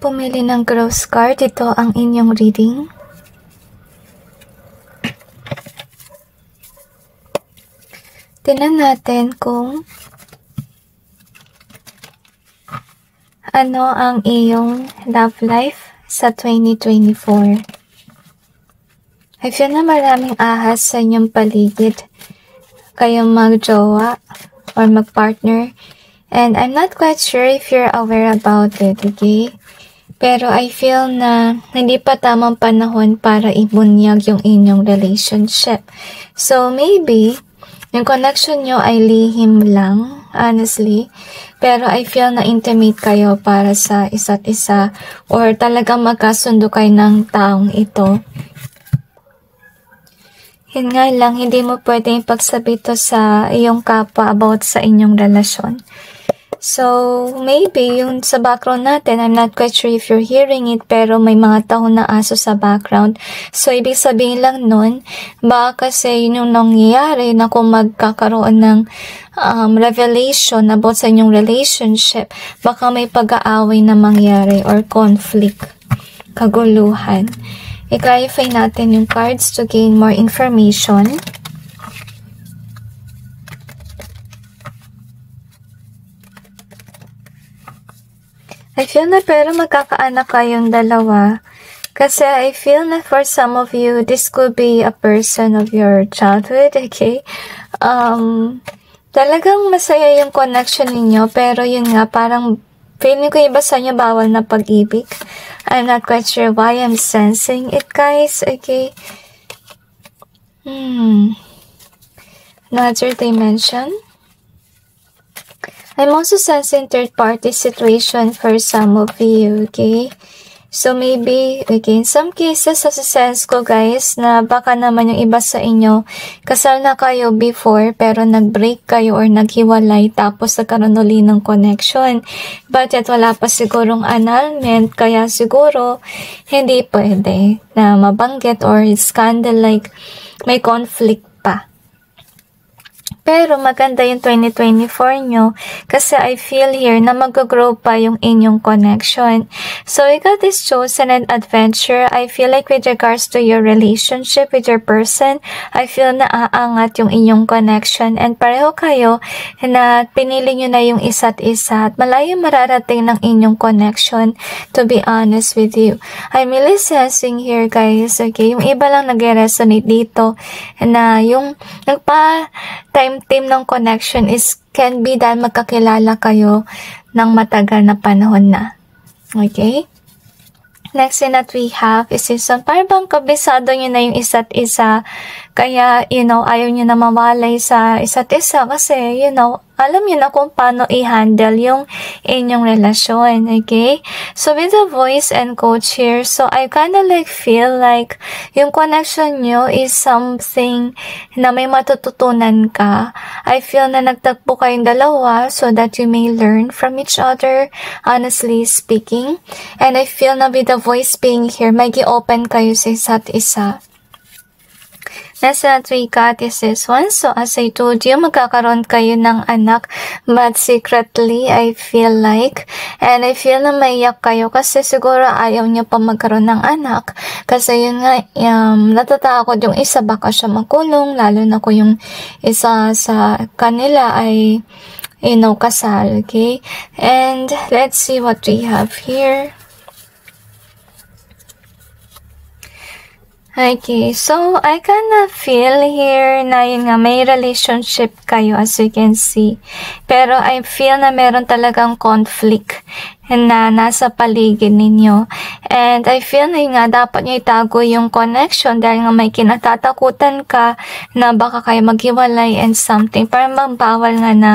pumili ng Gross card, ito ang inyong reading. Tingnan natin kung ano ang iyong love life sa 2024. I feel na maraming ahas sa inyong paligid. Kayong mag-jowa or mag-partner. And I'm not quite sure if you're aware about it, okay? Pero I feel na hindi pa tamang panahon para ibunyag yung inyong relationship. So maybe, yung connection nyo ay lihim lang, honestly. Pero I feel na intimate kayo para sa isa't isa or talagang magkasundo kayo ng taong ito. Yun nga lang, hindi mo pwedeng pagsabi to sa iyong kapwa about sa inyong relasyon. So, maybe yung sa background natin, I'm not quite sure if you're hearing it, pero may mga tahon na aso sa background. So, ibig sabihin lang nun, baka kasi yun yung nangyayari na kung magkakaroon ng revelation about sa inyong relationship, baka may pag-aaway na mangyari or conflict, kaguluhan. I-clarify natin yung cards to gain more information. I feel na pero magkakaanak kayong dalawa. Kasi I feel na for some of you, this could be a person of your childhood, okay? Talagang masaya yung connection ninyo, pero yun nga, parang feeling ko iba sa inyo bawal na pag-ibig. I'm not quite sure why I'm sensing it, guys, okay? Another dimension. I'm also sensing third-party situation for some of you, okay? So, maybe, okay, in some cases, sa sense ko, guys, na baka naman yung iba sa inyo, kasal na kayo before, pero nag-break kayo or naghiwalay, tapos nagkaroon uli ng connection. But yet, wala pa sigurong annulment, kaya siguro, hindi pwede na mabanggit or scandal like may conflict pa. Pero maganda yung 2024 nyo kasi I feel here na mag-grow pa yung inyong connection. So, you got this chosen and adventure. I feel like with regards to your relationship with your person, I feel na aangat yung inyong connection and pareho kayo na pinili nyo na yung isa't isa at malayo mararating ng inyong connection, to be honest with you. I'm really sensing here, guys, okay? Yung iba lang nag-resonate dito na yung time ng connection can be dahil magkakilala kayo ng matagal na panahon na. Okay? Next thing that we have is season. Parang bang kabisado nyo na yung isa't isa. Kaya, ayaw nyo na mawalay sa isa't isa. Kasi, alam nyo na kung paano i-handle yung inyong relasyon. Okay? So, with the voice and coach here, so I kinda feel like yung connection nyo is something na may matututunan ka. I feel na nagtagpo kayong dalawa so that you may learn from each other, honestly speaking. And I feel na with the voice being here, may gi-open kayo sa isa't isa. Nasa 3 card is this one. So, as I told you, magkakaroon kayo ng anak. But secretly, I feel like, and I feel na maiyak kayo kasi siguro ayaw niyo pa magkaroon ng anak. Kasi yun nga, natatakot yung isa baka siya makulong, lalo na kung yung isa sa kanila ay, kasal, okay? And let's see what we have here. Okay, so I kinda feel here na yun nga, may relationship kayo as you can see. Pero I feel na meron talagang conflict na nasa paligid ninyo. And I feel na yun nga, dapat nyo itago yung connection dahil nga may kinatatakutan ka na baka kayo maghiwalay and something. Parang mabawal nga na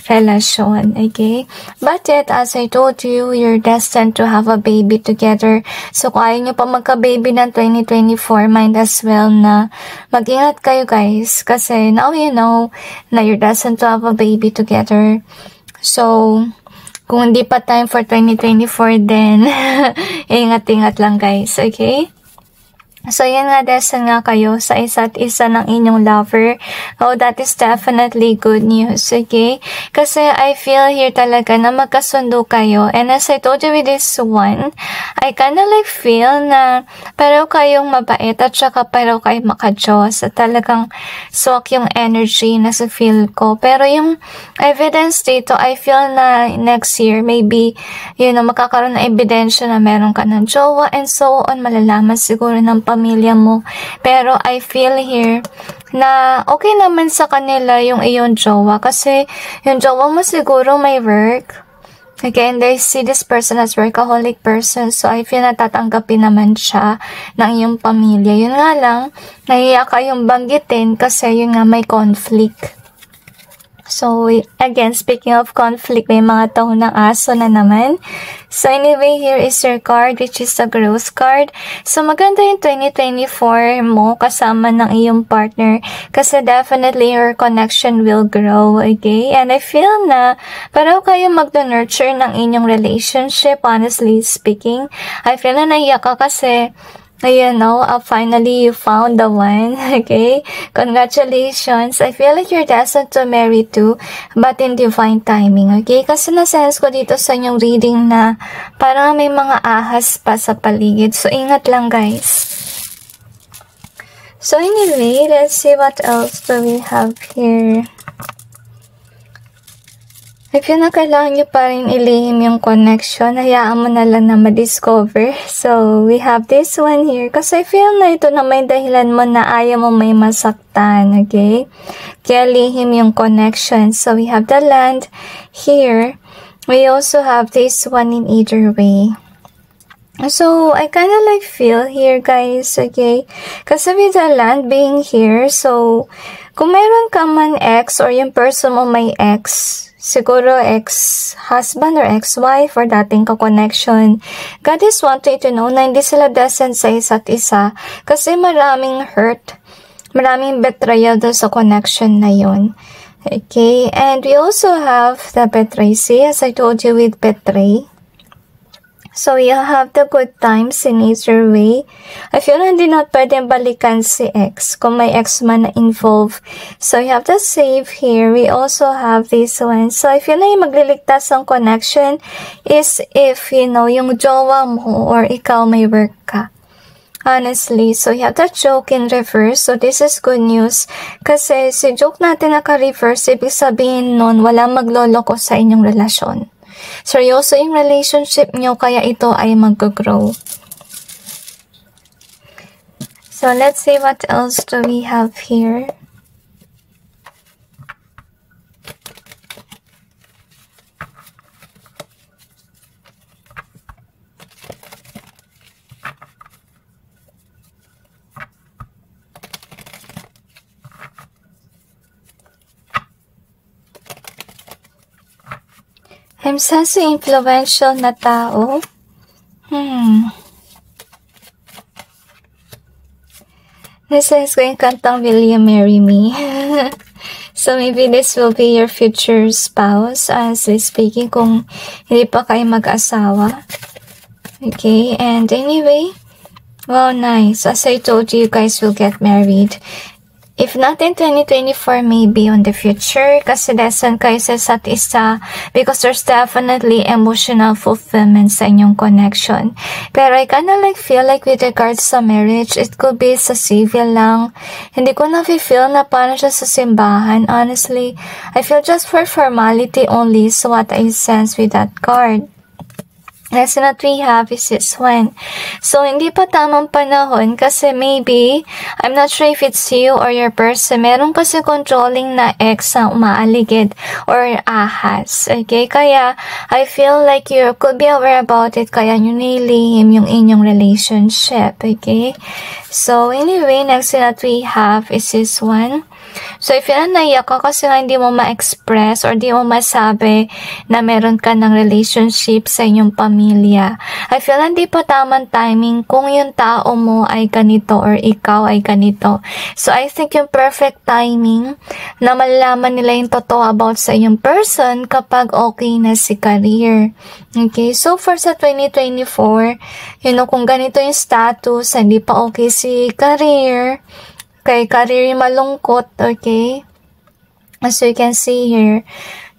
relasyon, okay? But yet, as I told you, you're destined to have a baby together. So, kung ayaw nyo pa magka-baby ng 2024, mind as well na mag-ingat kayo, guys. Kasi now you know na you're destined to have a baby together. So, kung hindi pa time for 2024, then ingat-ingat lang, guys, okay? So, yun nga, destined nga kayo sa isa't isa ng inyong lover. Oh, that is definitely good news, okay? Kasi I feel here talaga na magkasundo kayo. And as I told you with this one, I kinda like feel na pareho kayong mabait at saka pareho kayong maka-Diyos. At talagang swak yung energy na sa feel ko. Pero yung evidence dito, I feel na next year, maybe, magkakaroon ng ebidensya na meron ka ng jowa and so on. Malalaman siguro ng pamilya mo. Pero I feel here na okay naman sa kanila yung iyong jowa kasi yung jowa mo siguro may work. Okay, and I see this person as workaholic person, so I feel na tatanggapin naman siya ng iyong pamilya. Yun nga lang, nahiya kayong banggitin kasi yun nga may conflict. So, again, speaking of conflict, may mga taon ng aso na naman. So, anyway, here is your card, which is a growth card. So, maganda yung 2024 mo kasama ng iyong partner kasi definitely your connection will grow, okay? And I feel na pareho kayo mag-nurture ng inyong relationship, honestly speaking. I feel na naiyak ka kasi finally you found the one, okay? Congratulations. I feel like you're destined to marry too, but in divine timing, okay? Kasi na-sense ko dito sa inyong reading na parang may mga ahas pa sa paligid. So, ingat lang, guys. So, anyway, let's see what else do we have here. If yun na kailangan nyo pa rin ilihim yung connection, hayaan mo na lang na ma-discover. So, we have this one here. Kasi I feel na ito na may dahilan mo na ayaw mo may masaktan, okay? Kaya lihim yung connection. So, we have the land here. We also have this one in either way. So, I kinda like feel here, guys, okay? Kasi with the land being here, so, kung mayroon ka man ex or yung person mo may ex, siguro ex-husband or ex-wife or dating ka-connection, God is wanting to know na hindi sila destined sa isa't isa kasi maraming hurt, maraming betrayal doon sa connection na yun. Okay, and we also have the betray, as I told you with betray. So, you have the good times in either way. I feel na hindi na pwedeng balikan si ex kung may ex man na involved. So, you have the save here. We also have this one. So, I feel na yung magliligtas ang connection is if, yung jowa mo or ikaw may work ka. Honestly, so you have that joke in reverse. So, this is good news. Kasi si joke natin naka-reverse, ibig sabihin nun, walang magloloko sa inyong relasyon. Seryoso yung relationship nyo, kaya ito ay mag-grow. So, let's see what else do we have here. I'm sensing influential na tao. Nasense ko yung kantang Will You Marry Me? So, maybe this will be your future spouse, honestly speaking, kung hindi pa kayo mag-asawa. Okay, and anyway, wow, nice. As I told you, you guys will get married. If not in 2024, maybe on the future, kasi destined kayo sa isa't isa because there's definitely emotional fulfillment sa inyong connection. Pero I kinda like feel like with regards sa marriage, it could be sa civil lang. Hindi ko na-feel na parang siya sa simbahan. Honestly, I feel just for formality only, so what I sense with that card. Next that we have is this one. So, hindi pa tamang panahon kasi maybe, I'm not sure if it's you or your person, meron kasi controlling na ex ang umaaligid or ahas. Okay? Kaya, I feel like you could be aware about it kaya nyo nilihim yung inyong relationship. Okay? So, anyway, next that we have is this one. So, if yan naiyak ka kasi nga hindi mo ma-express or di mo masabi na meron ka ng relationship sa inyong pamilya, I feel hindi pa tamang timing kung yung tao mo ay ganito or ikaw ay ganito. So, I think yung perfect timing na malalaman nila yung totoo about sa inyong person kapag okay na si career. Okay, so for sa 2024, kung ganito yung status, hindi pa okay si career, kay career malungkot, okay? As you can see here,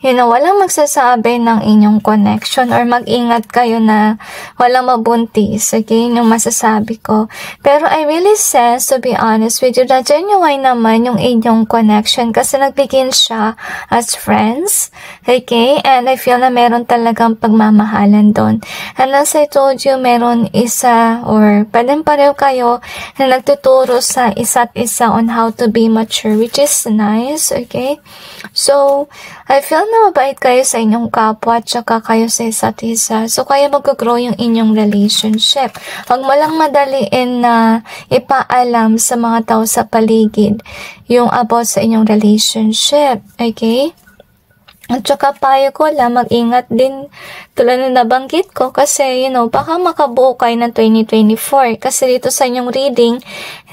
walang magsasabi ng inyong connection or mag-ingat kayo na walang mabuntis, okay? Yung masasabi ko. Pero I really sense, to be honest with you, na genuine naman yung inyong connection kasi nagbigin siya as friends, okay? And I feel na meron talagang pagmamahalan doon. And as I told you, meron isa or pwedeng pareho kayo na nagtuturo sa isa't isa on how to be mature, which is nice, okay? So, I feel na mabait kayo sa inyong kapwa at saka kayo sa isa't isa. So, kaya mag-grow yung inyong relationship. Huwag mo lang madaliin na ipaalam sa mga tao sa paligid yung about sa inyong relationship. Okay? At saka payo ko lang, mag-ingat din tulad na nabanggit ko kasi, baka makabuo kayo ng 2024. Kasi dito sa inyong reading,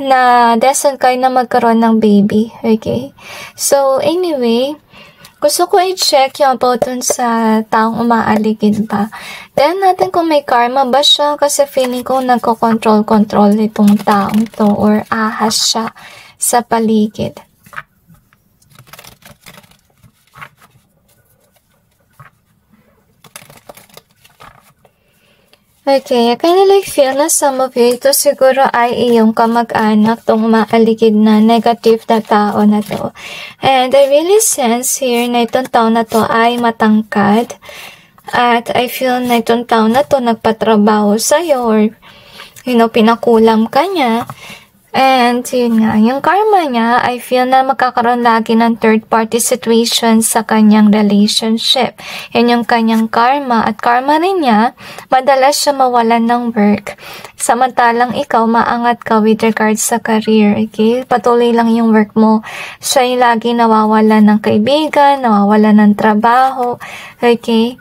na destined kayo na magkaroon ng baby. Okay? So, anyway, gusto ko i-check yung about dun sa taong umaaligid ba. Then natin kung may karma ba siya kasi feeling ko nagko-control itong taong to or ahas siya sa paligid. Okay, I kind of feel na some of you, ito siguro ay iyong kamag-anak, tong maaligid na negative na tao na to. And I really sense here na itong tao na to ay matangkad. At I feel na itong tao na to nagpatrabaho sa'yo or, pinakulam ka niya. And yun nga, yung karma niya, I feel na magkakaroon lagi ng third party situation sa kanyang relationship. Yan yung kanyang karma. At karma rin niya, madalas siya mawalan ng work. Samantalang ikaw, maangat ka with regards sa career. Okay? Patuloy lang yung work mo. Siya yung lagi nawawalan ng kaibigan, nawawalan ng trabaho. Okay?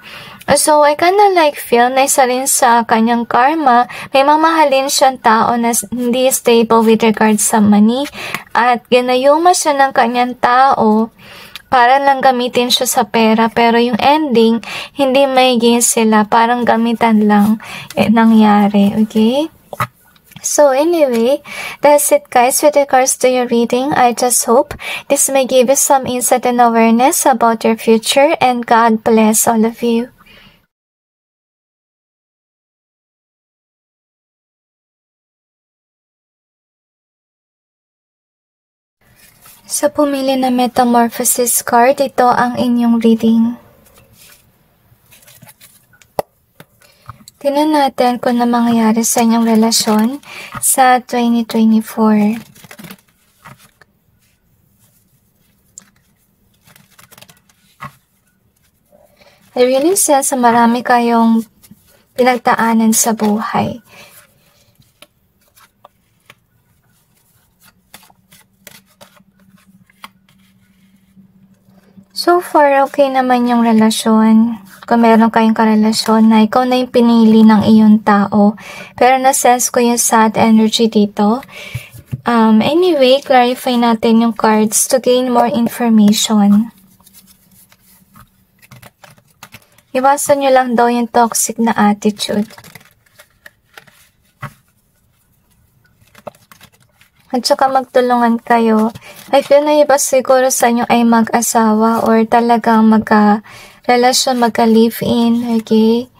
So, I kinda feel na isa rin sa kanyang karma, may mamahalin siyang tao na hindi stable with regards sa money at ginayuma siya ng kanyang tao para lang gamitin siya sa pera pero yung ending, hindi may gain sila, parang gamitan lang nangyari, okay? So anyway, that's it guys with regards to your reading. I just hope this may give you some insight and awareness about your future and God bless all of you. Sa pumili na Metamorphosis card, ito ang inyong reading. Tingnan natin kung ano mangyayari sa inyong relasyon sa 2024. I really sense na marami kayong pinagdaanan sa buhay. So far, okay naman yung relasyon. Kung meron kayong karelasyon na ikaw na yung pinili ng iyong tao. Pero na-sense ko yung sad energy dito. Anyway, clarify natin yung cards to gain more information. Iwasan nyo lang daw yung toxic na attitude. At saka magtulungan kayo. I feel na iba siguro sa inyo ay mag-asawa or talagang magka-relasyon, magka-live-in, okay?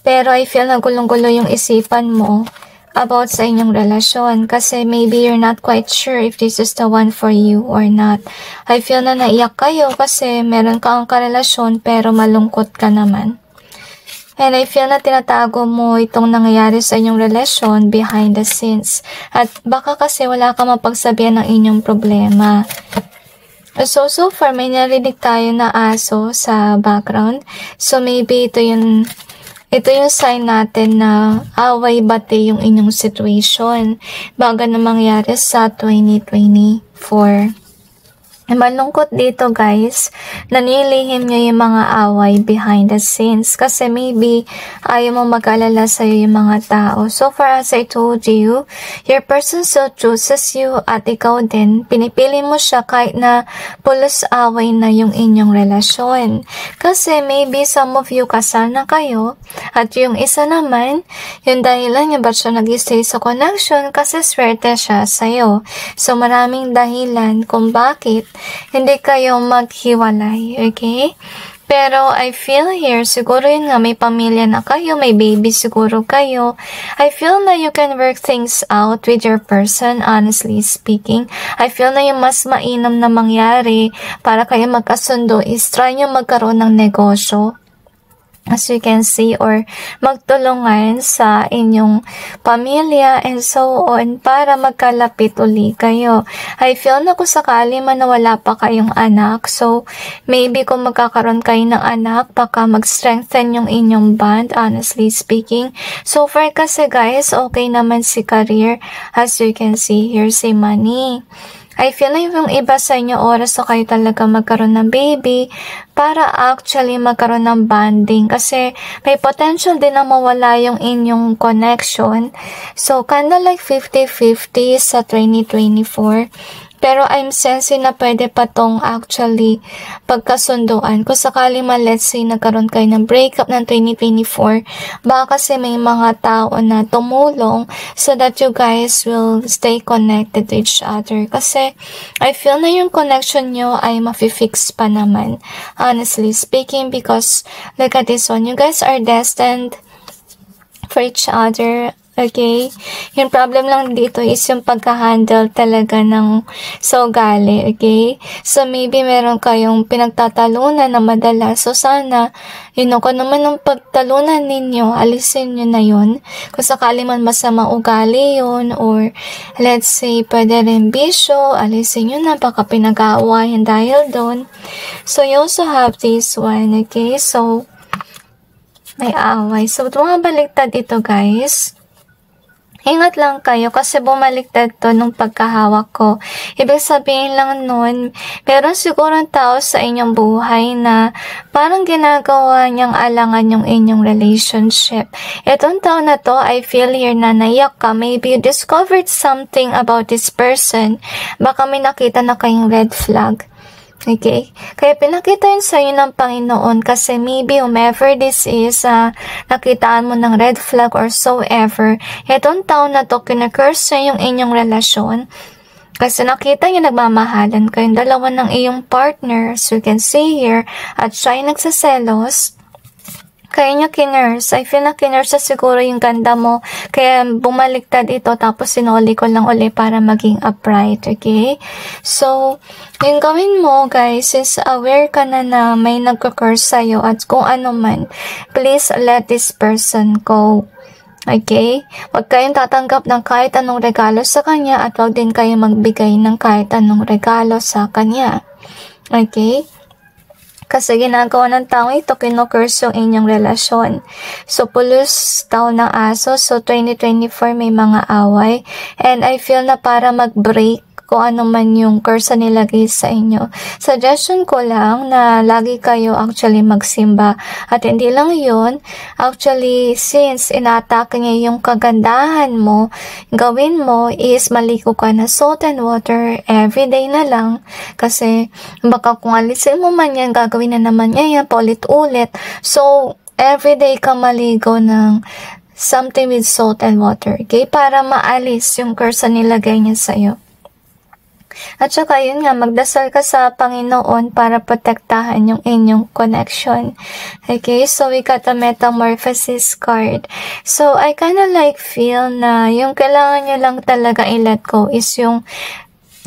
Pero I feel na gulong-gulo yung isipan mo about sa inyong relasyon kasi maybe you're not quite sure if this is the one for you or not. I feel na naiyak kayo kasi meron kang karelasyon pero malungkot ka naman. And I feel na tinatago mo itong nangyayari sa inyong relasyon behind the scenes. At baka kasi wala ka mapagsabihan ng inyong problema. So far may narinig tayo na aso sa background. So maybe ito yung sign natin na away-bate yung inyong situation bago na mangyari sa 2024. Malungkot dito guys, nanilihim nyo yung mga away behind the scenes kasi maybe ayaw mo mag-alala sa'yo yung mga tao. So far as I told you, your person still chooses you at ikaw din, pinipili mo siya kahit na pulos away na yung inyong relasyon. Kasi maybe some of you kasal na kayo at yung isa naman, yung dahilan niya ba't siya nag-stay sa connection kasi swerte siya sa'yo. So maraming dahilan kung bakit hindi kayo maghiwalay, okay? Pero I feel here, siguro yun nga, may pamilya na kayo, may baby siguro kayo. I feel na you can work things out with your person, honestly speaking. I feel na yung mas mainam na mangyari para kayo magkasundo is try nyo magkaroon ng negosyo. As you can see, or magtulungan sa inyong pamilya and so on para magkalapit uli kayo. I feel na kung sakali man na wala pa kayong anak, so maybe kung magkakaroon kayo ng anak, baka mag-strengthen yung inyong bond, honestly speaking. So far kasi guys, okay naman si career. As you can see here, si money. I feel na yung iba sa inyo oras na kayo talaga magkaroon ng baby para actually magkaroon ng bonding kasi may potential din na mawala yung inyong connection. So, kinda like 50-50 sa 2024. Pero I'm sensing na pwede pa tong actually pagkasunduan. Kung sakali man, let's say, nagkaroon kayo ng breakup ng 2024, baka kasi may mga tao na tumulong so that you guys will stay connected to each other. Kasi I feel na yung connection nyo ay mafi-fix pa naman. Honestly speaking, because look at this one, you guys are destined for each other. Okay? Yung problem lang dito is yung pagka-handle talaga ng ugali. Okay? So, maybe meron kayong pinagtatalunan na madalas. So, sana, kung naman ang pagtalunan ninyo, alisin nyo na yun. Kung sakali man masama ugali yun, or let's say, pwede rin bisyo, alisin nyo na, baka pinag-aawayan dahil doon. So, you also have this one. Okay? So, may away. So, bumabaliktad ito, guys. Ingat lang kayo kasi bumaliktad to nung pagkahawak ko. Ibig sabihin lang nun, meron sigurong tao sa inyong buhay na parang ginagawa niyang alangan yung inyong relationship. Itong tao na to, I feel here na naiyak ka. Maybe you discovered something about this person. Baka may nakita na kayong red flag. Okay? Kaya pinakita yun sa'yo ng Panginoon kasi maybe whomever this is, nakitaan mo ng red flag or so ever, etong taon na to, kinakurse yung inyong relasyon kasi nakita niya nagmamahalan kayong dalawa ng iyong partner, so you can see here, at siya yung nagsaselos. Kaya niya kinurse. I feel na kinurse siguro yung ganda mo. Kaya bumaliktad ito tapos sinuli ko lang uli para maging upright. Okay? So, yung gawin mo guys, since aware ka na na may nagka-curse sa'yo at kung ano man, please let this person go. Okay? Huwag kayong tatanggap ng kahit anong regalo sa kanya at huwag din kayong magbigay ng kahit anong regalo sa kanya. Okay? Kasi ginagawa ng tao ito, kinukurse yung inyong relasyon. So, pulos taon ng aso. So, 2024 may mga away. And I feel na para mag-break kung ano man yung curse na nilagay sa inyo. Suggestion ko lang na lagi kayo actually magsimba. At hindi lang yun, actually, since inatake niya yung kagandahan mo, gawin mo is maligo ka na salt and water everyday na lang. Kasi baka kung alisin mo man yan, gagawin na naman niya yan, paulit-ulit. So, everyday ka maligo ng something with salt and water. Okay? Para maalis yung curse na nilagay niya sa'yo. At saka yun nga, magdasal ka sa Panginoon para protektahan yung inyong connection. Okay, so we got a metamorphosis card. So, I kinda like feel na yung kailangan nyo lang talaga i-let go is yung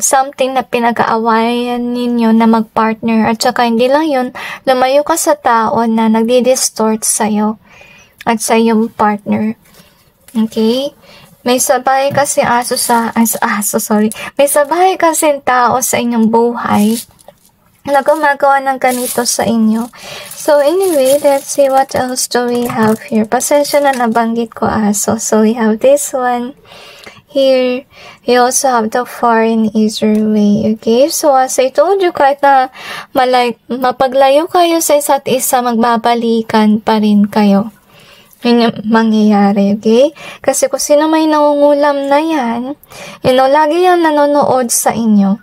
something na pinag-aawayan ninyo na mag-partner. At saka hindi lang yun, lumayo ka sa tao na nagdi-distort sa'yo at sa iyong partner. Okay? May sabay kasi May sabay kasi tao sa inyong buhay na gumagawa ng ganito sa inyo. So anyway, let's see what else do we have here. Pasensya na nabanggit ko aso. So we have this one. Here, we also have the far and easier way, okay? So, as I told you, kahit na mapaglayo kayo sa isa't isa, magbabalikan pa rin kayo. Yun yung mangyayari, okay? Kasi kung sino may nangungulam na yan, lagi yung nanonood sa inyo.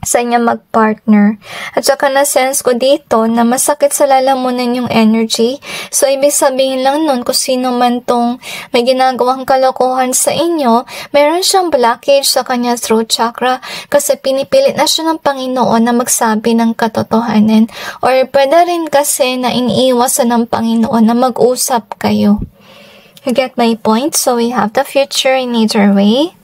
Sa inyong mag-partner. At saka na-sense ko dito na masakit sa lalamunan yung energy. So, ibig sabihin lang nun kung sino man tong may ginagawang kalokohan sa inyo, meron siyang blockage sa kanya throat chakra kasi pinipilit na siya ng Panginoon na magsabi ng katotohanan. Or pwede rin kasi na iniiwasan ng Panginoon na mag-usap kayo. You get my point? So, we have the future in either way.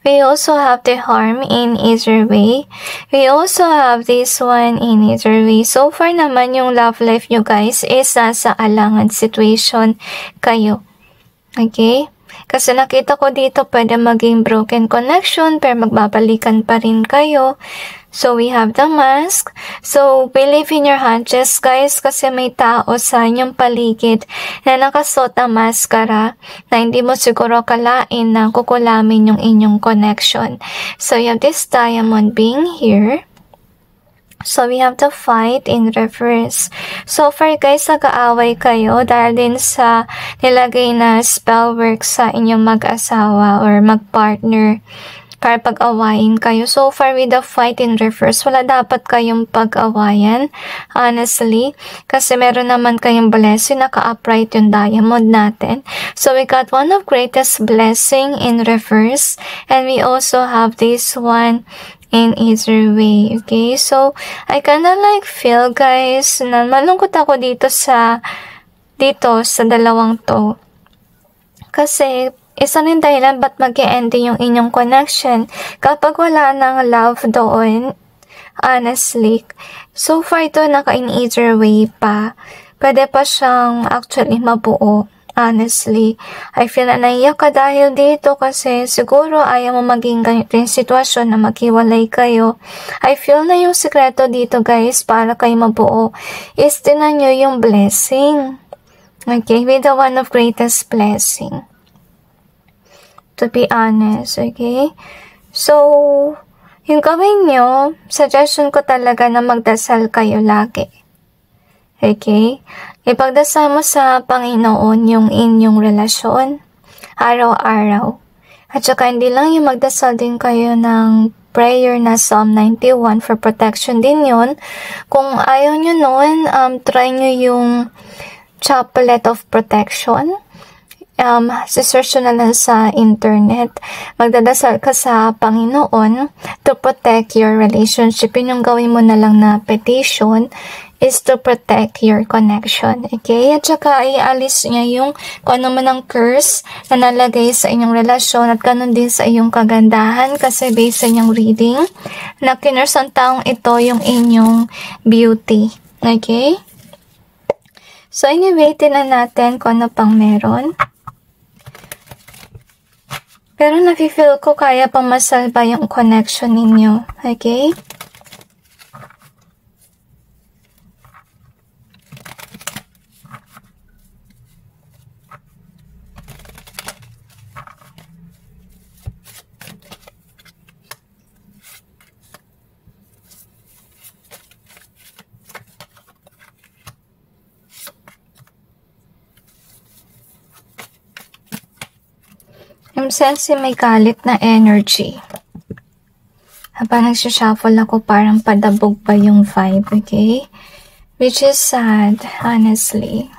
We also have the harm in either way. We also have this one in either way. So far naman yung love life nyo guys is nasa alangan situation kayo. Okay? Kasi nakita ko dito pwede maging broken connection pero magbabalikan pa rin kayo. So, we have the mask. So, believe in your hunches, guys, kasi may tao sa inyong paligid na nakasuot ang maskara na hindi mo siguro kalain na kukulamin yung inyong connection. So, you have this diamond being here. So, we have the fight in reverse. So far, guys, nag-aaway kayo dahil din sa nilagay na spell work sa inyong mag-asawa or mag-partner para pag-awayin kayo. So far, with the fight in reverse, wala dapat kayong pag-awayan, honestly. Kasi meron naman kayong blessing, naka-upright yung diamond natin. So, we got one of greatest blessing in reverse. And we also have this one in either way, okay? So, I kinda like feel, guys, na malungkot ako dito sa dalawang to. Kasi, isa rin dahilan ba't mag-e-ending yung inyong connection kapag wala ng love doon, honestly. So far ito naka-in either way pa. Pwede pa siyang actually mabuo, honestly. I feel na naiyak ka dahil dito kasi siguro ayaw mo maging ganito yung sitwasyon na maghiwalay kayo. I feel na yung sekreto dito guys para kayo mabuo is tinan nyo yung blessing. Okay, with the one of greatest blessing. To be honest, okay? So, yung gawin nyo, suggestion ko talaga na magdasal kayo lagi. Okay? Ipagdasal mo sa Panginoon yung inyong relasyon, araw-araw. At saka hindi lang yung magdasal din kayo ng prayer na Psalm 91 for protection din yun. Kung ayaw nyo nun, try nyo yung Chaplet of Protection. Search na lang sa internet. Magdadasal ka sa Panginoon to protect your relationship. Yun yung gawin mo na lang na petition is to protect your connection. Okay? At saka ialis niya yung kung ano man ang curse na nalagay sa inyong relasyon at ganun din sa iyong kagandahan kasi based sa inyong reading na kinurse ang taong ito yung inyong beauty. Okay? So anyway, tinan natin kung ano pang meron. Pero nafe-feel ko kaya pang masalba yung connection ninyo. Okay? Yung sense may galit na energy. Habang nagsishuffle ako, parang padabog pa yung vibe, okay? Which is sad, honestly.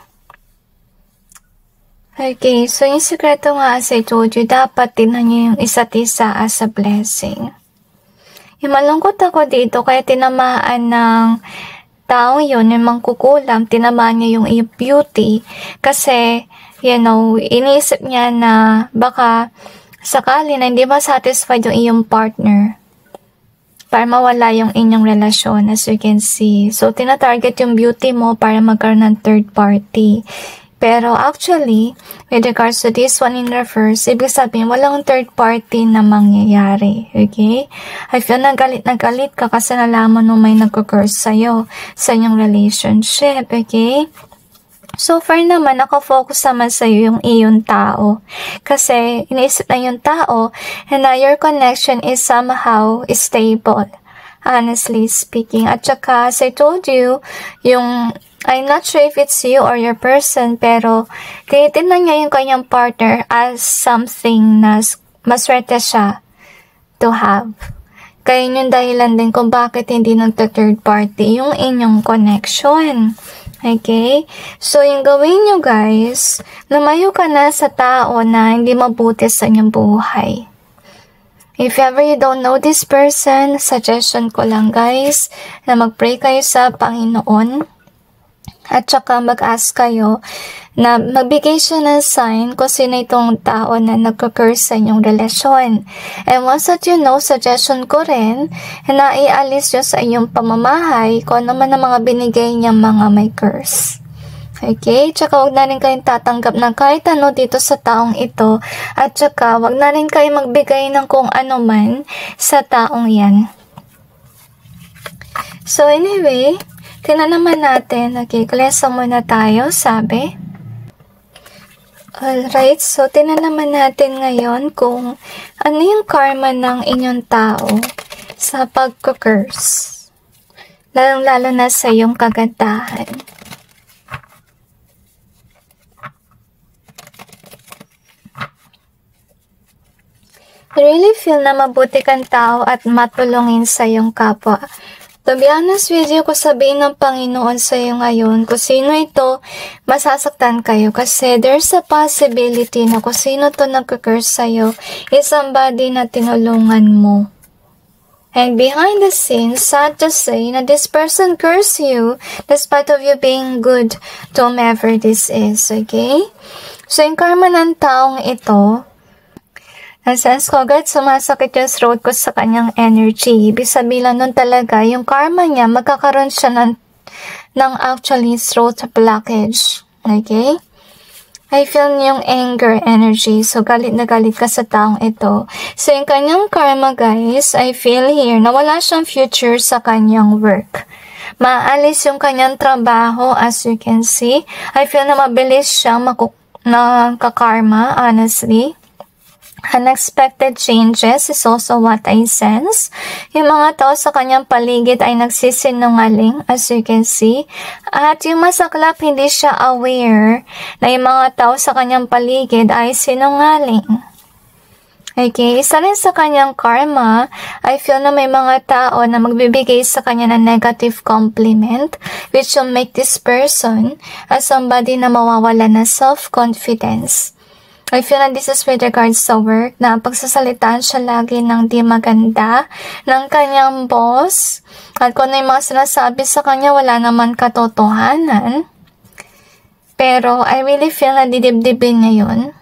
Okay, so yung sekreto nga as I told you, dapat tinan nyo yung isa't isa as a blessing. Yung malungkot ako dito, kaya tinamaan ng taong yun, yung mangkukulam, tinamaan niya yung beauty, kasi you know, iniisip niya na baka sakali na hindi ba satisfied yung iyong partner para mawala yung inyong relasyon as you can see. So, tina-target yung beauty mo para magkaroon ng third party. Pero actually, with regards to this one in reverse, ibig sabihin, walang third party na mangyayari. Okay? I feel na galit ka kasi nalaman mo may nagko-curse sa'yo sa inyong relationship. Okay? So far naman, nakafocus naman sa'yo yung iyong tao. Kasi, iniisip na yung tao, and your connection is somehow stable. Honestly speaking. At saka, as I told you, I'm not sure if it's you or your person, pero tinitingnan niya yung kanyang partner as something na maswerte siya to have. Kaya yun yung dahilan din kung bakit hindi nagta-third party yung inyong connection. Okay? So, yung gawin nyo guys, lumayo ka na sa tao na hindi mabuti sa inyong buhay. If ever you don't know this person, suggestion ko lang guys, na mag-pray kayo sa Panginoon. At saka mag-ask kayo na magbigay siya ng sign kung sino itong tao na nagka-curse sa inyong relasyon. And once that you know, suggestion ko rin na ialis nyo sa inyong pamamahay kung ano man ang mga binigay niyang mga may curse. Okay? Tsaka huwag na rin kayong tatanggap ng kahit ano dito sa taong ito. At tsaka huwag na rin kayo magbigay ng kung ano man sa taong yan. So anyway, tingnan naman natin. Okay, klesa muna tayo, sabi. Alright, so tingnan naman natin ngayon kung ano yung karma ng inyong tao sa pagka-curse. Lalong-lalo na sa iyong kagandahan. I really feel na mabuti kang tao at matulungin sa iyong kapwa. To be honest with you, kung sabihin ng Panginoon sa iyo ngayon, kung sino ito, masasaktan kayo. Kasi there's a possibility na kung sino to nagka-curse sa iyo, is somebody na tinulungan mo. And behind the scenes, sad to say, na this person curse you, despite of you being good to whomever this is, okay? So, yung karma ng taong ito, na-sense ko agad, sumasakit yung throat ko sa kanyang energy. Ibig sabihin nun talaga, yung karma niya, magkakaroon siya ng actually throat blockage. Okay? I feel yung anger energy. So, galit na galit ka sa taong ito. So, yung kanyang karma, guys, I feel here na wala siyang future sa kanyang work. Maalis yung kanyang trabaho, as you can see. I feel na mabilis siyang nakakarma, honestly. Unexpected changes is also what I sense. Yung mga tao sa kanyang paligid ay nagsisinungaling, as you can see. At yung masaklap, hindi siya aware na yung mga tao sa kanyang paligid ay sinungaling. Okay, isa rin sa kanyang karma, I feel na may mga tao na magbibigay sa kanya ng negative compliment, which will make this person as somebody na mawawala ng self-confidence. I feel na this is with regards sa work, na pagsasalitaan siya lagi ng di maganda ng kanyang boss. At kung ano yung mga sinasabi sa kanya, wala naman katotohanan. Pero I really feel na didibdibin niya yun.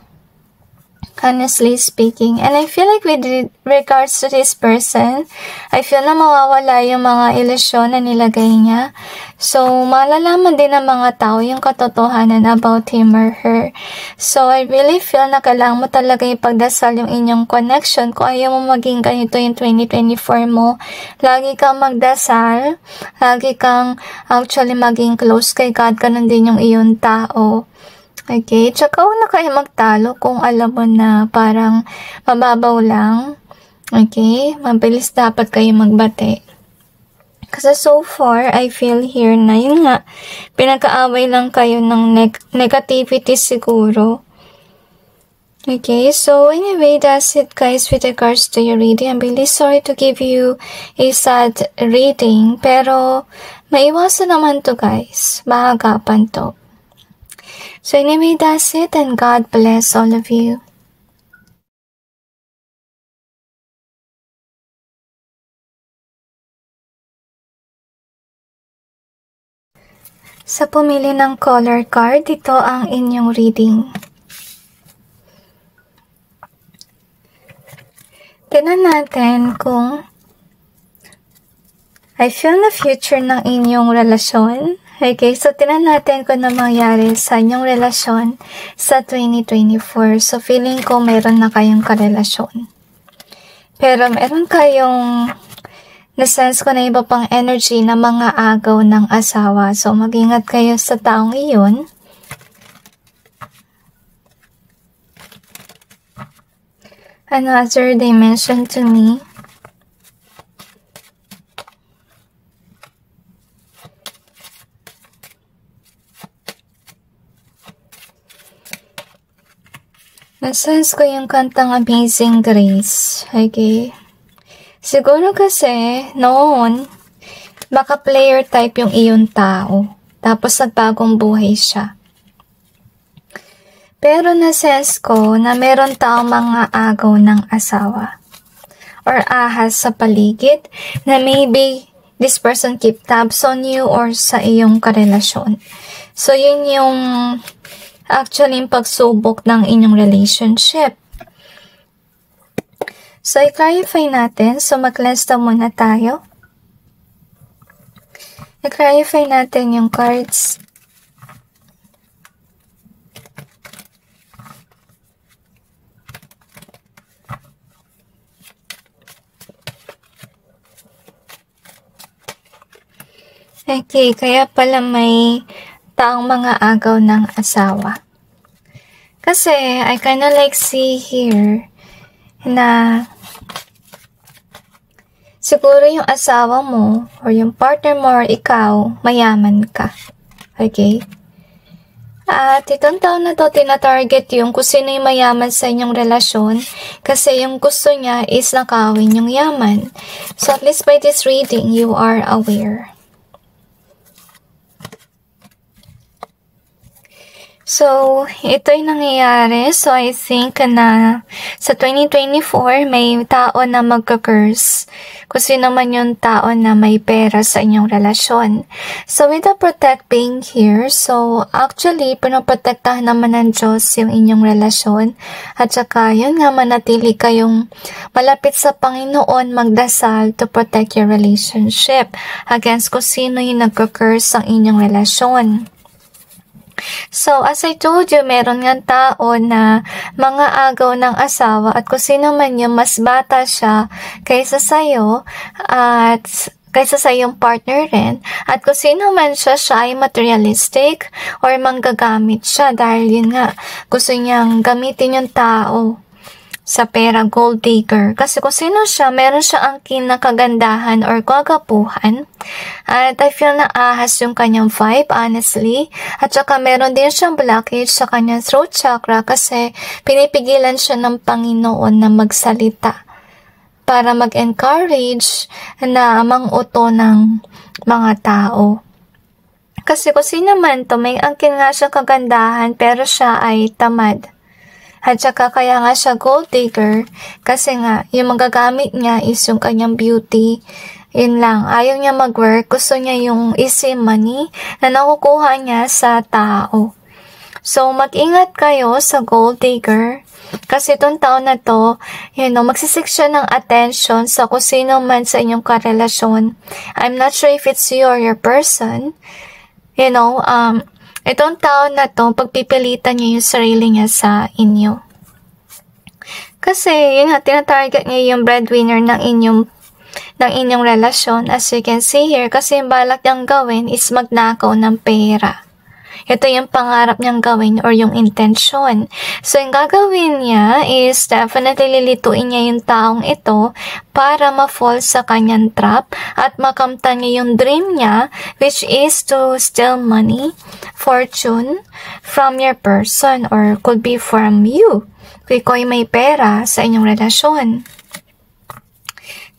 Honestly speaking. And I feel like with regards to this person, I feel na mawawala yung mga ilusyon na nilagay niya. So, malalaman din ng mga tao yung katotohanan about him or her. So, I really feel na kailangan mo talaga ipagdasal yung inyong connection. Kung ayaw mo maging ganito yung 2024 mo, lagi kang magdasal, lagi kang actually maging close kay God, ganun din yung iyong tao. Okay, tsaka huwag na kayo magtalo kung alam mo na parang mababaw lang. Okay, mabilis dapat kayo magbate. Kasi so far, I feel here na yun nga, pinagkaaway lang kayo ng negativity siguro. Okay, so anyway, that's it guys with regards to your reading. I'm really sorry to give you a sad reading, pero maiwasan naman to guys. Mahagapan to. So anyway, that's it, and God bless all of you. Sa pumili ng color card, ito ang inyong reading. Tingnan natin kung I feel na future ng inyong relasyon. Okay, so tingnan natin kung ano mangyari sa inyong relasyon sa 2024. So, feeling ko mayroon na kayong karelasyon. Pero meron kayong na-sense ko na iba pang energy na mga agaw ng asawa. So, mag-ingat kayo sa taong iyon. another dimension to me. Nasense ko yung kantang Amazing Grace. Okay? Siguro kasi, noon, baka player type yung iyong tao. Tapos nagbagong buhay siya. Pero nasense ko na meron taong mga agaw ng asawa. Or ahas sa paligid na maybe this person keep tabs on you or sa iyong karelasyon. So, yun yung actually yung pagsubok ng inyong relationship. So, i-clarify natin. So, mag-cleanse na muna tayo. I-clarify natin yung cards. Okay, kaya pala may taong mga agaw ng asawa. Kasi, I kinda like see here na siguro yung asawa mo or yung partner mo or ikaw, mayaman ka. Okay? At itong taon na to, tina-target yung kung sino yung mayaman sa inyong relasyon kasi yung gusto niya is nakawin yung yaman. So, at least by this reading, you are aware. So, ito yung nangyayari. So, I think na sa 2024, may tao na magka-curse. Kung sino man yung tao na may pera sa inyong relasyon. So, with the protect being here, so, actually, pinaprotektahan naman ng Diyos yung inyong relasyon. At saka, yun nga, manatili kayong malapit sa Panginoon, magdasal to protect your relationship against kung sino yung nagka-curse ang inyong relasyon. So, as I told you, meron nga tao na mga agaw ng asawa at kung sino man yung mas bata siya kaysa sa'yo at kaysa sa iyong partner rin. At kung sino man siya ay materialistic or manggagamit siya dahil yun nga, gusto niyang gamitin yung tao sa pera, gold digger. Kasi kung sino siya, meron siya angkin na kagandahan or kagapuhan. At I feel na ahas yung kanyang vibe, honestly. At saka meron din siyang blockage sa kanyang throat chakra kasi pinipigilan siya ng Panginoon na magsalita para mag-encourage na manguto ng mga tao. Kasi kung sino man to, may angkin nga siyang kagandahan pero siya ay tamad. At saka kaya nga siya gold digger kasi nga yung magagamit niya is yung kanyang beauty. Yun lang, ayaw niya mag-work, gusto niya yung easy money na nakukuha niya sa tao. So mag-ingat kayo sa gold digger kasi itong taon na to, magsisik siya ng attention sa kung sino man sa inyong karelasyon. I'm not sure if it's you or your person. Itong taon na to, pagpipilitan niya yung sarili niya sa inyo. Kasi, tinatarget niya yung breadwinner ng inyong relasyon. As you can see here, kasi yung balak niyang gawin is magnakaw ng pera. Ito yung pangarap niyang gawin or yung intention. So, yung gagawin niya is definitely lilituin niya yung taong ito para ma-fall sa kanyang trap at makamtan niya yung dream niya which is to steal money, fortune from your person or could be from you. Kung ikaw may pera sa inyong relasyon.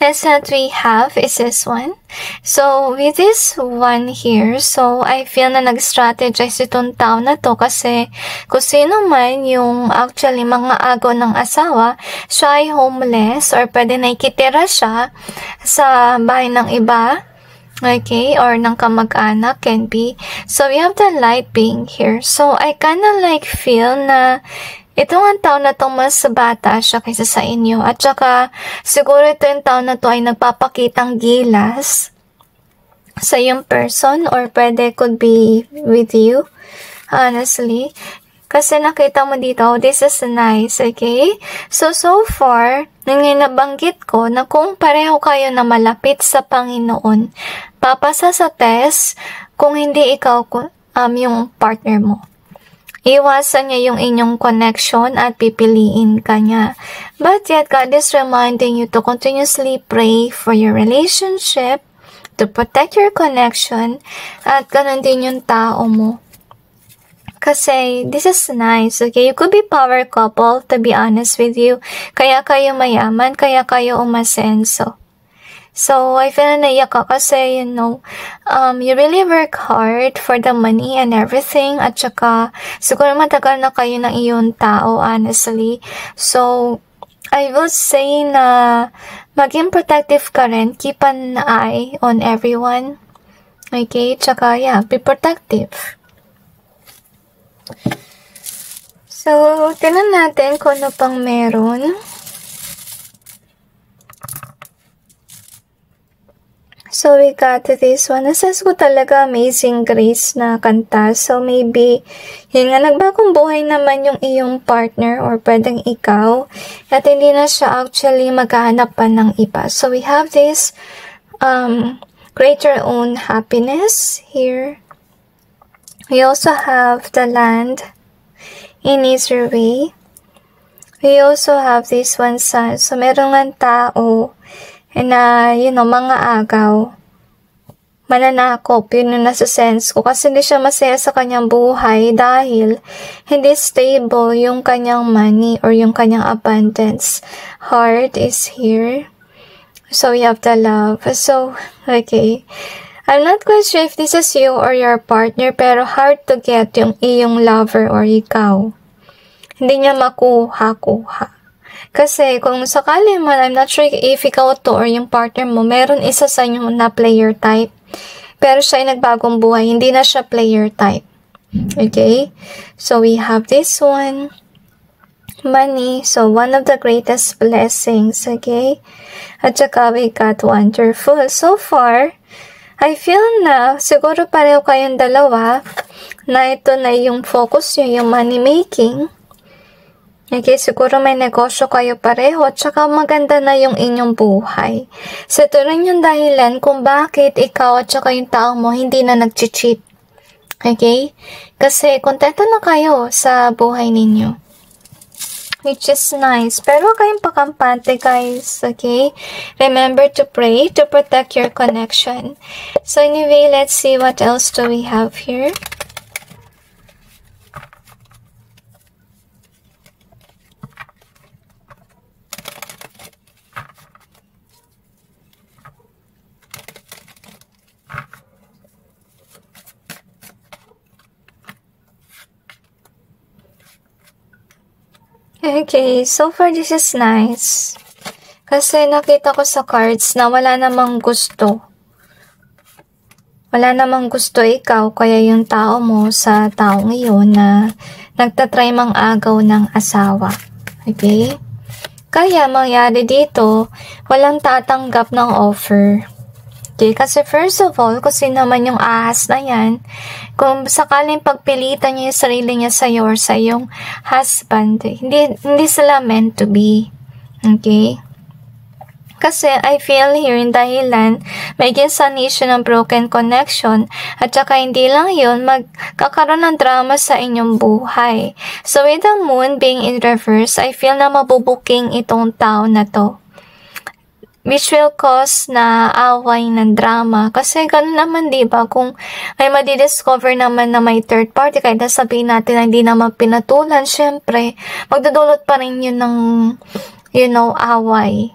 Next that we have is this one. So, with this one here, so I feel na nag-strategize itong tao na to kasi kung sino man yung actually mga agaw ng asawa, siya ay homeless or pwede nakikitira siya sa bahay ng iba. Okay, or ng kamag-anak can be. So, we have the light being here. So, I kinda like feel na itong ang taon na itong mas bata siya kaysa sa inyo. At saka, siguro ito yung taon na to ay nagpapakitang gilas sa yung person or pwede could be with you. Honestly. Kasi nakita mo dito, this is nice, okay? So far, nabanggit ko na kung pareho kayo na malapit sa Panginoon, papasa sa test kung hindi ikaw yung partner mo. Iwasan niya yung inyong connection at pipiliin ka niya. But yet, God is reminding you to continuously pray for your relationship, to protect your connection, at ganun din yung tao mo. Kasi, this is nice, okay? You could be power couple, to be honest with you. Kaya kayo mayaman, kaya kayo umasenso. So, I feel na naiyak ka kasi, you really work hard for the money and everything. At saka, siguro matagal na kayo ng iyong tao, honestly. So, I would say na maging protective ka rin. Keep an eye on everyone. Okay? Tsaka, yeah, be protective. So, tingnan natin kung ano pang meron. So, we got this one. Nasas ko talaga Amazing Grace na kanta. So, maybe, yun nga, nagbagong buhay naman yung iyong partner or pwedeng ikaw. At hindi na siya actually maghahanap pa ng iba. So, we have this, create your own happiness here. We also have the land in easier way. We also have this one sun. So, meron nga tao na, mga agaw, mananakop, yun yung nasa sense ko. Kasi hindi siya masaya sa kanyang buhay dahil hindi stable yung kanyang money or yung kanyang abundance. Heart is here. So, we have the love. So, okay. I'm not quite sure if this is you or your partner, pero hard to get yung iyong lover or ikaw. Hindi niya makuha-kuha. Kasi kung sakali man, I'm not sure if ikaw to or yung partner mo, meron isa sa inyo na player type. Pero siya ay nagbagong buhay, hindi na siya player type. Okay? So, we have this one. Money. So, one of the greatest blessings. Okay? At saka we got wonderful. So far, I feel na siguro pareho kayong dalawa na ito na yung focus nyo, yung money making. Okay, siguro may negosyo kayo pareho at saka maganda na yung inyong buhay. So, ito rin yung dahilan kung bakit ikaw at saka yung tao mo hindi na nag-cheat. Okay? Kasi kontento na kayo sa buhay ninyo. Which is nice. Pero kayong pakampante, guys. Okay? Remember to pray to protect your connection. So, anyway, let's see what else do we have here. Okay, so far this is nice. Kasi nakita ko sa cards na wala namang gusto. Wala namang gusto ikaw, kaya yung tao mo sa taong iyon na nagtatry mang agaw ng asawa. Okay? Kaya mangyari dito, walang tatanggap ng offer. Okay? Kasi first of all, kasi naman yung ahas na yan, kung sakaling pagpilitan niya yung sarili niya sa'yo or sa iyong husband, hindi sila meant to be. Okay? Kasi I feel here in dahilan, may ginsanation ng broken connection at saka hindi lang yun, magkakaroon ng drama sa inyong buhay. So with the moon being in reverse, I feel na mabubuking itong tao na to. Which will cause na away ng drama. Kasi ganun naman, diba? Kung may madidiscover naman na may third party, kahit sabihin natin na hindi naman pinatulan, syempre, magdudulot pa rin yun ng, away.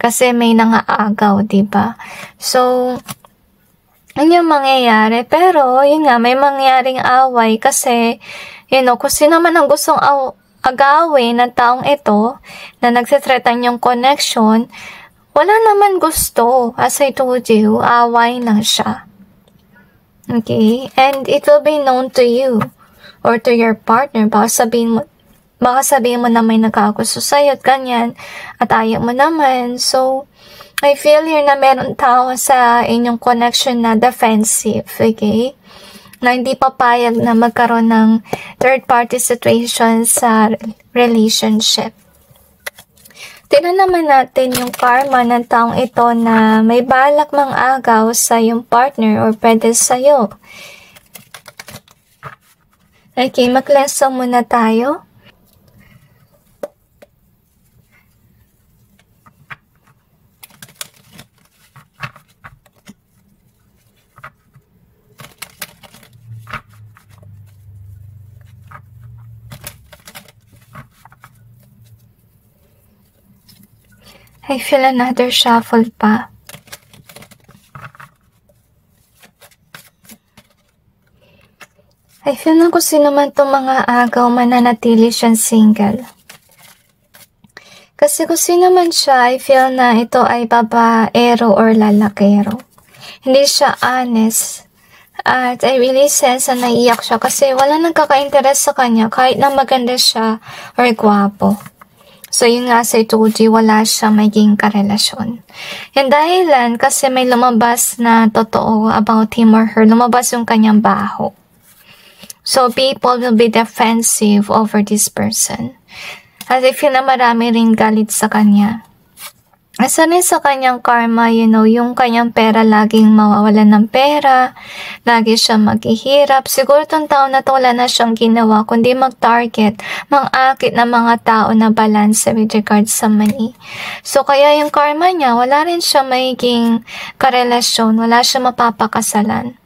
Kasi may nangaagaw, diba? So, yun yung mangyayari. Pero, yun nga, may mangyaring away kasi, kung sino man ang gustong agawin ng taong ito, na nagsithreaten yung connection, wala naman gusto. As I told you, away lang siya. Okay? And it will be known to you or to your partner. Baka sabihin mo na may nagkagusto sa'yo at ganyan. At ayaw mo naman. So, I feel here na meron tao sa inyong connection na defensive. Okay? Na hindi papayag na magkaroon ng third party situation sa relationship. Tingnan naman natin yung karma ng taong ito na may balak mang agaw sa yung partner or pwede sa'yo. Okay, mag-lesson muna tayo. I feel another shuffle pa. I feel na kung sino man itong mga agaw mananatili siyang single. Kasi kung sino man siya, I feel na ito ay babaero or lalakero. Hindi siya honest. At I really sense na naiiyak siya kasi wala nagkaka-interest sa kanya kahit na maganda siya or gwapo. So yun nga sa ituji, wala siyang maging karelasyon. Yung dahilan kasi may lumabas na totoo about him or her, lumabas yung kanyang baho. So, people will be defensive over this person. At I feel na marami ring galit sa kanya. Asa rin sa kanyang karma, yung kanyang pera laging mawawalan ng pera, lagi siya maghihirap. Siguro itong taon na to wala na siyang ginawa, kundi mag-target, mang-akit ng mga tao na balance with regards sa money. So, kaya yung karma niya, wala rin siya magiging karelasyon, wala siya mapapakasalan.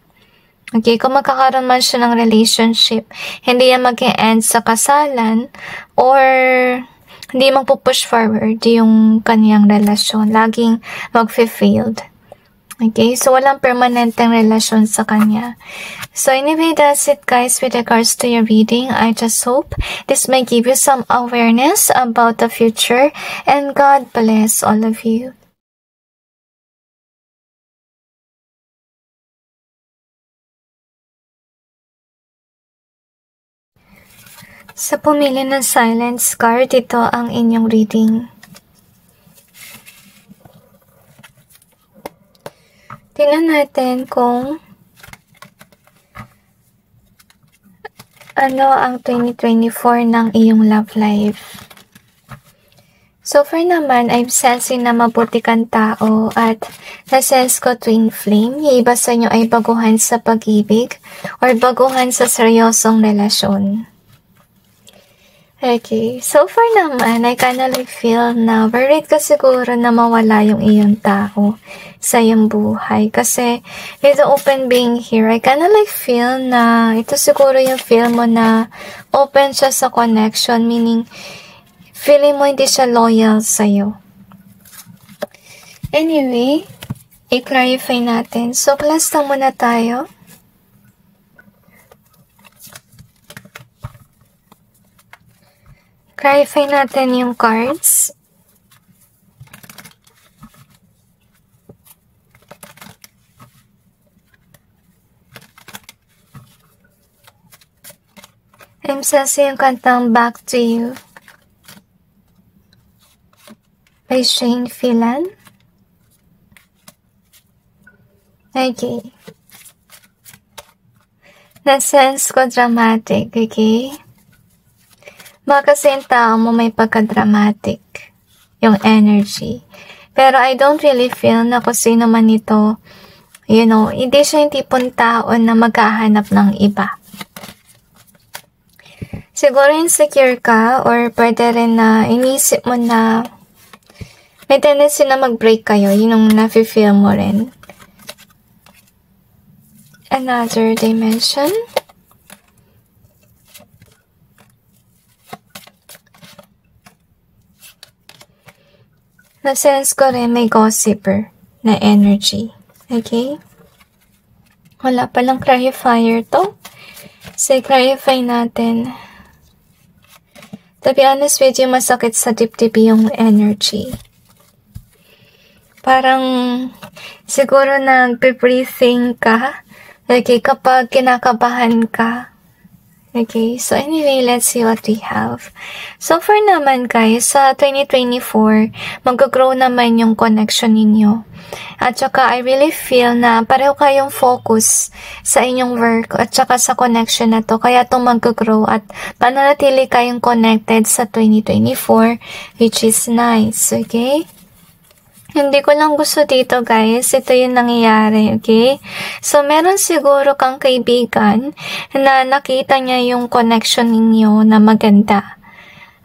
Okay, kung magkakaroon man siya ng relationship, hindi yan mag-e-end sa kasalan or hindi magpo-push forward yung kaniyang relasyon. Laging mag-failed. Okay, so walang permanenteng relasyon sa kanya. So anyway, that's it guys with regards to your reading. I just hope this may give you some awareness about the future and God bless all of you. Sa pumili ng silence card, ito ang inyong reading. Tingnan natin kung ano ang 2024 ng iyong love life. So far naman, I'm sensing na mabuti kang tao at na-sense ko twin flame. Yung iba sa inyo ay baguhan sa pag-ibig or baguhan sa seryosong relasyon. Okay, so far naman, I kinda like feel na worried ka siguro na mawala yung iyong tao sa iyong buhay. Kasi, with the open being here, I kinda like feel na ito siguro yung feel mo na open siya sa connection, meaning, feeling mo hindi siya loyal sa'yo. Anyway, i-clarify natin. So, class na muna tayo. Clarify natin yung cards. I'm sensing yung kantang Back to You by Shane Phelan. Okay. Na-sense ko dramatic, okay? Baka kasi yung tao mo may pagka-dramatic yung energy. Pero I don't really feel na kung sino man ito, hindi siya yung tipong tao na maghahanap ng iba. Siguro insecure ka or pwede rin na inisip mo na may tendency na mag-break kayo. Yun yung nafe-feel mo rin. Another dimension. Na-sense ko rin may gossiper na energy. Okay? Wala palang clarifier to. So, clarify natin. To be honest with you, masakit sa dibdib yung energy. Parang, siguro nagpe-breathing ka. Okay, kapag kinakabahan ka. Okay, so anyway, let's see what we have. So far naman guys, sa 2024, mag-grow naman yung connection ninyo. At saka, I really feel na pareho kayong focus sa inyong work at saka sa connection na to. Kaya to mag-grow at pananatili kayong connected sa 2024, which is nice, okay? Hindi ko lang gusto dito guys, ito yung nangyayari, okay? So, meron siguro kang kaibigan na nakita niya yung connection ninyo na maganda.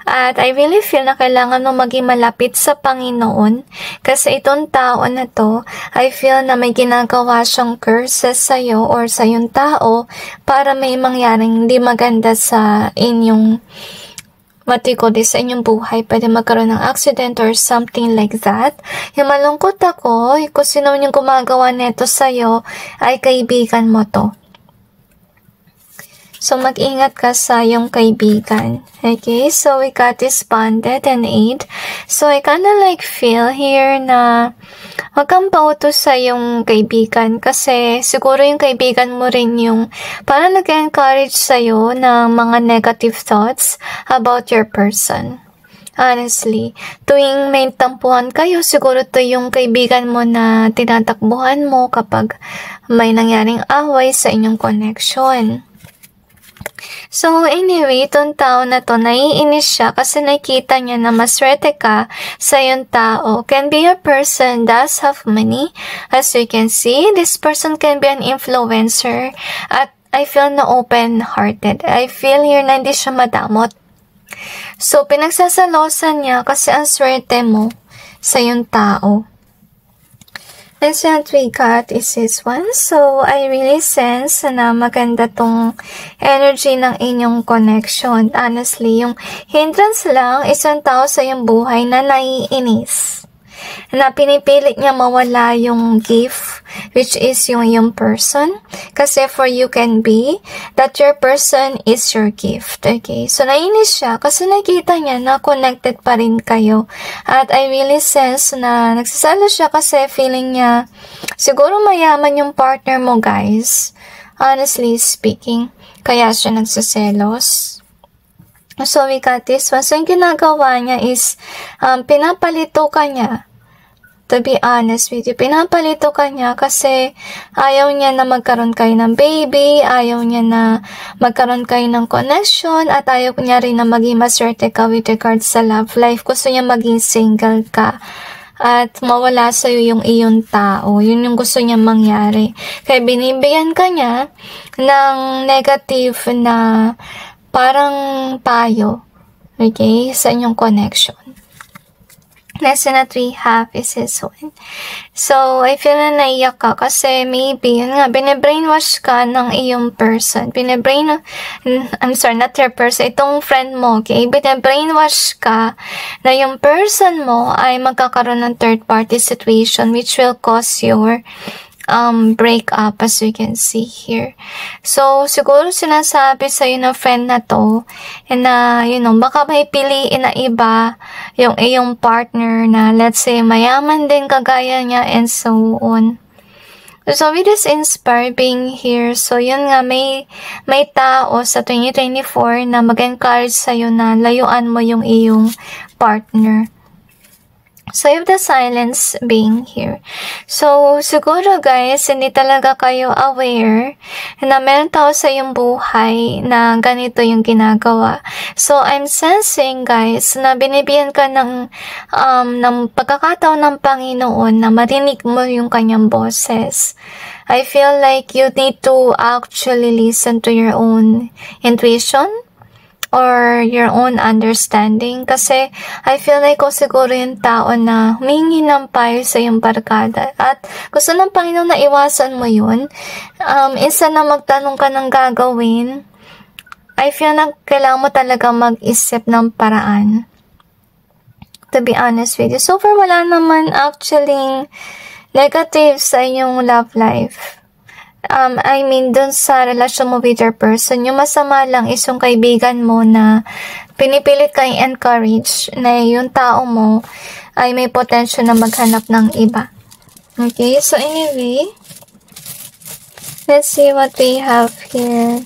At I really feel na kailangan mo maging malapit sa Panginoon kasi itong tao na to, I feel na may ginagawa siyang curses sa'yo or sa yung tao para may mangyaring hindi maganda sa inyong matikod sa inyong buhay, pwede magkaroon ng accident or something like that. Yung malungkot ako, kung sino yung gumagawa neto sa'yo, ay kaibigan mo to. So, mag-ingat ka sa iyong kaibigan. Okay? So, we got this bonded and aid. So, I kinda like feel here na huwag kang pautos sa iyong kaibigan kasi siguro yung kaibigan mo rin yung parang nag-encourage sa'yo ng mga negative thoughts about your person. Honestly, tuwing may tampuhan kayo, siguro to yung kaibigan mo na tinatakbuhan mo kapag may nangyaring away sa inyong connection. So, anyway, itong tao na to, naiinis siya kasi nakita niya na maswerte ka sa yung tao. Can be a person does have money. As you can see, this person can be an influencer. At I feel na open-hearted. I feel here na hindi siya madamot. So, pinagsasalosan niya kasi ang swerte mo sa yung tao. Next one we got is this one. So, I really sense na maganda tong energy ng inyong connection. Honestly, yung hindrance lang, isang tao sa iyong buhay na naiinis. Na pinipilit niya mawala yung gift, which is yung person. Kasi for you can be that your person is your gift. Okay? So, naiinis siya kasi nakita niya na connected pa rin kayo. At I really sense na nagsasalo siya kasi feeling niya siguro mayaman yung partner mo, guys. Honestly speaking. Kaya siya nagsaselos. So, we got this one. So, yung ginagawa niya is pinapalito ka niya. To be honest with you, pinapalito ka niya kasi ayaw niya na magkaroon kayo ng baby, ayaw niya na magkaroon kayo ng connection, at ayaw niya rin na maging maswerte ka with regards sa love life. Gusto niya maging single ka at mawala sa'yo yung iyong tao. Yun yung gusto niya mangyari. Kaya binibigyan ka niya ng negative na parang payo, okay, sa inyong connection. Next that we have is this one. So, I feel na naiyak ka kasi maybe, yun nga, bine-brainwash ka ng iyong person. I'm sorry, not your person, itong friend mo, okay? Bine-brainwash ka na yung person mo ay magkakaroon ng third-party situation which will cause your break up, as you can see here. So, siguro sinasabi sa'yo ng friend na to, na, baka may piliin na iba yung iyong partner na, let's say, mayaman din kagaya niya, and so on. So, with this inspired being here, so yun nga, may tao sa 2024 na mag-encourage sa'yo na layuan mo yung iyong partner. So, if the silence being here. So, siguro guys, hindi talaga kayo aware na meron tao sa iyong buhay na ganito yung ginagawa. So, I'm sensing guys na binibigyan ka ng pagkakataon ng Panginoon na marinig mo yung kanyang boses. I feel like you need to actually listen to your own intuition or your own understanding. Kasi I feel like kung siguro yung tao na humingi ng payo sa iyong barkada at gusto ng Panginoon na iwasan mo yun, isa na magtanong ka ng gagawin, I feel na kailangan mo talaga mag-isip ng paraan. To be honest with you. So far, wala naman actually negative sa inyong love life. I mean, dun sa relasyon mo with your person, yung masama lang is yung kaibigan mo na pinipilit kang encourage na yung tao mo ay may potential na maghanap ng iba. Okay, so anyway, let's see what we have here.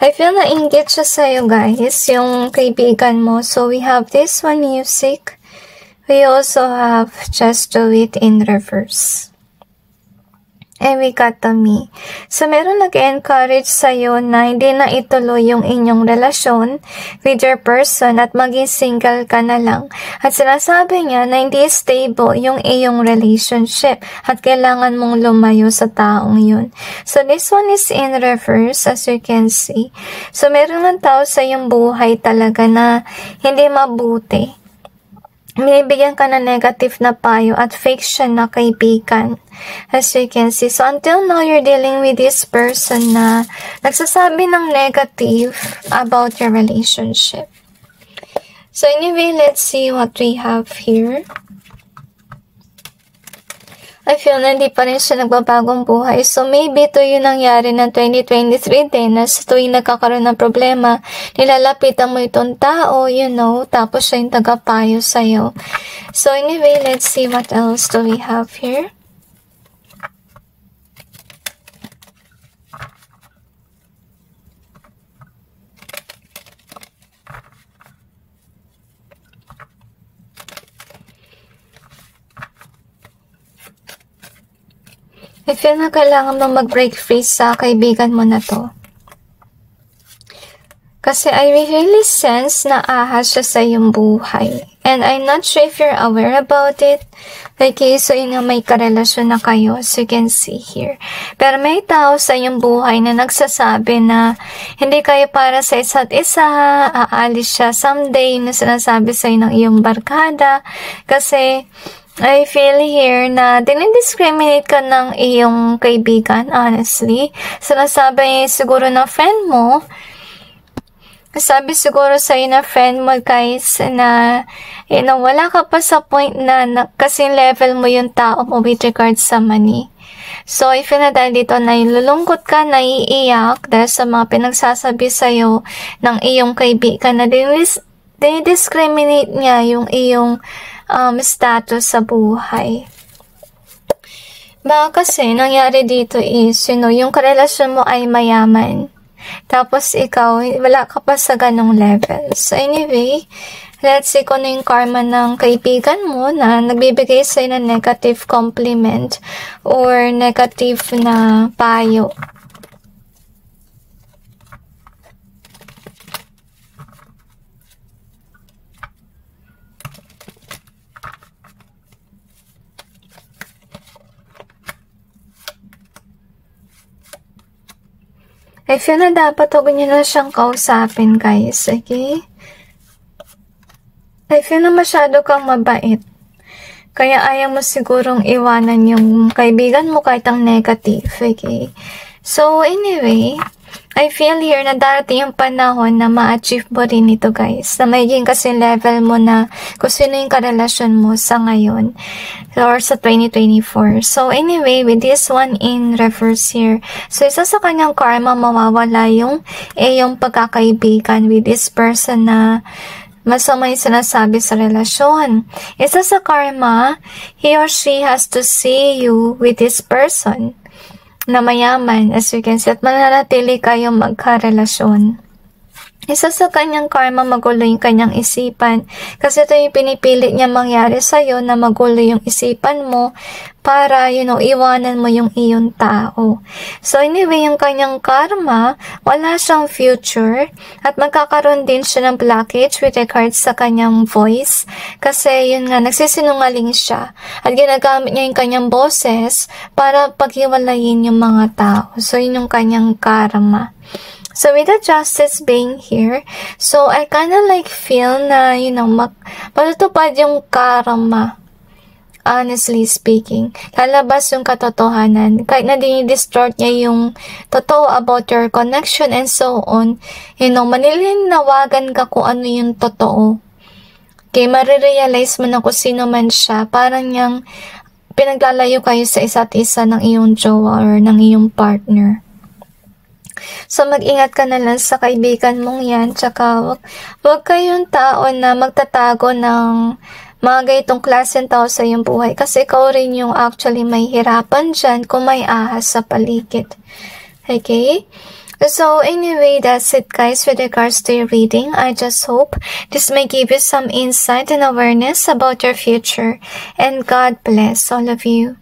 I feel na inggit siya sa'yo guys, yung kaibigan mo. So we have this one, music. We also have Just Do It in reverse. And we got the me. So, meron nag-encourage sa'yo na hindi na ituloy yung inyong relasyon with your person at maging single ka na lang. At sinasabi niya na hindi stable yung iyong relationship at kailangan mong lumayo sa taong yun. So, this one is in reverse as you can see. So, meron ng tao sa iyong buhay talaga na hindi mabuti. Binibigyan ka na negative na payo at fake siya na kaibigan. As you can see. So, until now, you're dealing with this person na nagsasabi ng negative about your relationship. So anyway, let's see what we have here. I feel na hindi pa rin siya nagbabagong buhay. So maybe ito yung nangyari ng 2023 din, na sa tuwing nagkakaroon ng problema, nilalapitan mo itong tao, you know, tapos siya yung tagapayo sa'yo. So anyway, let's see what else do we have here. I feel na kailangan mo mag-break free sa kaibigan mo na to. Kasi I really sense na ahas siya sa iyong buhay. And I'm not sure if you're aware about it. Okay, so yun nga, may karelasyon na kayo, as you can see here. Pero may tao sa iyong buhay na nagsasabi na hindi kayo para sa isa't isa, aalis siya someday, na sinasabi sa ng iyong barkada. Kasi I feel here na dinidiscriminate ka ng iyong kaibigan, honestly. Sinasabi siguro ng friend mo, sabi siguro sa'yo na friend mo, guys, na, you know, wala ka pa sa point na kasing level mo yung tao mo with regards sa money. So, I feel na dahil dito, nalulungkot ka, naiiyak, dahil sa mga pinagsasabi sa'yo ng iyong kaibigan, na dinidiscriminate niya yung iyong status sa buhay. Baka kasi, nangyari dito is, you know, yung karelasyon mo ay mayaman. Tapos ikaw, wala ka pa sa ganong level. So anyway, let's see kung ano yung karma ng kaibigan mo na nagbibigay sa'yo ng negative compliment or negative na payo. I feel na dapat huwag nyo na siyang kausapin, guys. Okay? I feel na masyado kang mabait. Kaya ayaw mo sigurong iwanan yung kaibigan mo kahit ang negative. Okay? So, anyway, I feel here na darating yung panahon na ma-achieve mo rin ito, guys. Na magiging kasi level mo na kung sino yung karelasyon mo sa ngayon or sa 2024. So, anyway, with this one in reverse here. So, isa sa kanyang karma, mawawala yung pagkakaibigan with this person na masama yung sinasabi sa relasyon. Isa sa karma, he or she has to see you with this person na mayaman, as you can see, at mananatili kayong magkarelasyon. Isa sa kanyang karma, magulo yung kanyang isipan. Kasi ito yung pinipilit niya mangyari sa'yo, na magulo yung isipan mo para, you know, iwanan mo yung iyong tao. So, anyway, yung kanyang karma, wala siyang future at magkakaroon din siya ng blockage with regards sa kanyang voice. Kasi, yun nga, nagsisinungaling siya at ginagamit niya yung kanyang boses para paghiwalayin yung mga tao. So, yun yung kanyang karma. So, with the justice being here, so I kinda like feel na, you know, matutupad yung karma. Honestly speaking, lalabas yung katotohanan. Kahit na dinidistort niya yung totoo about your connection and so on, you know, manilinawagan ka kung ano yung totoo. Okay, marirealize mo na kung sino man siya. Parang yung pinaglalayo kayo sa isa't isa ng iyong jowa or ng iyong partner. So, mag-ingat ka na lang sa kaibigan mong yan. Tsaka, wag kayong tao na magtatago ng mga ganitong klaseng tao sa iyong buhay. Kasi ikaw rin yung actually may hirapan dyan kung may ahas sa paligid. Okay? So, anyway, that's it, guys, with regards to your reading. I just hope this may give you some insight and awareness about your future. And God bless all of you.